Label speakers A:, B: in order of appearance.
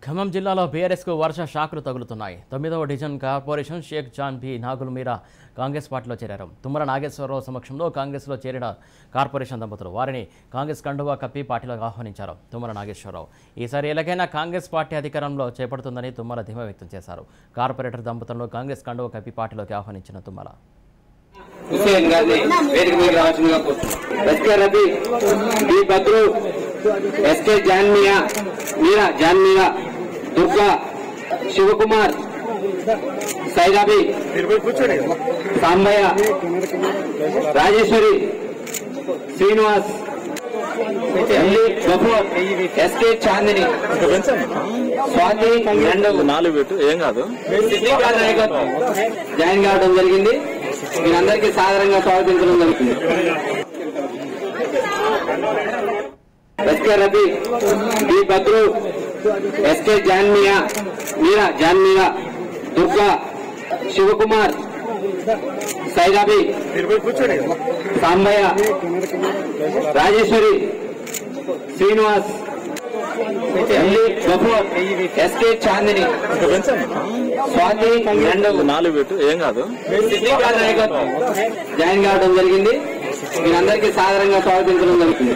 A: ఖమ్మం జిల్లాలో బీఆర్ఎస్కు వర్ష షాకులు తగులుతున్నాయి. 9వ డివిజన్ కార్పొరేషన్ షేక్ జాన్ బి నాగుల్ మీరా కాంగ్రెస్ పార్టీలో చేరారు. తుమ్మల నాగేశ్వరరావు సమక్షంలో కాంగ్రెస్లో చేరిన కార్పొరేషన్ దంపతులు వారిని కాంగ్రెస్ కండువా కప్పి పార్టీలోకి ఆహ్వానించారు. తుమ్మల నాగేశ్వరరావు ఈసారి ఎలాగైనా కాంగ్రెస్ పార్టీ అధికారంలో చేపడుతుందని తుమ్మల ధీమా వ్యక్తం చేశారు. కార్పొరేటర్ దంపతులను కాంగ్రెస్ కండువా కప్పి పార్టీలోకి ఆహ్వానించిన తుమ్మల
B: హుసేన్ గారిని వేదిక మీద రావాల్సిందిగా కోరుతున్నాను. SK Rabi, B Badru, SK Janmiya, Meera Janmiya, Durga, Shivakumar, Saidabi, Sambaiah, Rajeshwari, Srinivas, Gafoor, SK Chandini, Swathi,
C: ఏం కాదు
B: జాయిన్ కావడం జరిగింది. మీరందరికీ సాధారణంగా స్వాగతించడం జరుగుతుంది. SK Rabi, B Badru, SK Janmiya, Meera Janmiya, Durga, Shivakumar, Saidabi, Sambaiah, Rajeshwari, Srinivas, Gafoor, SK Chandini, Swathi,
C: ఏం కాదు
B: జాయిన్ కావడం జరిగింది. మీరందరికీ సాధారణంగా స్వాగతించడం జరుగుతుంది.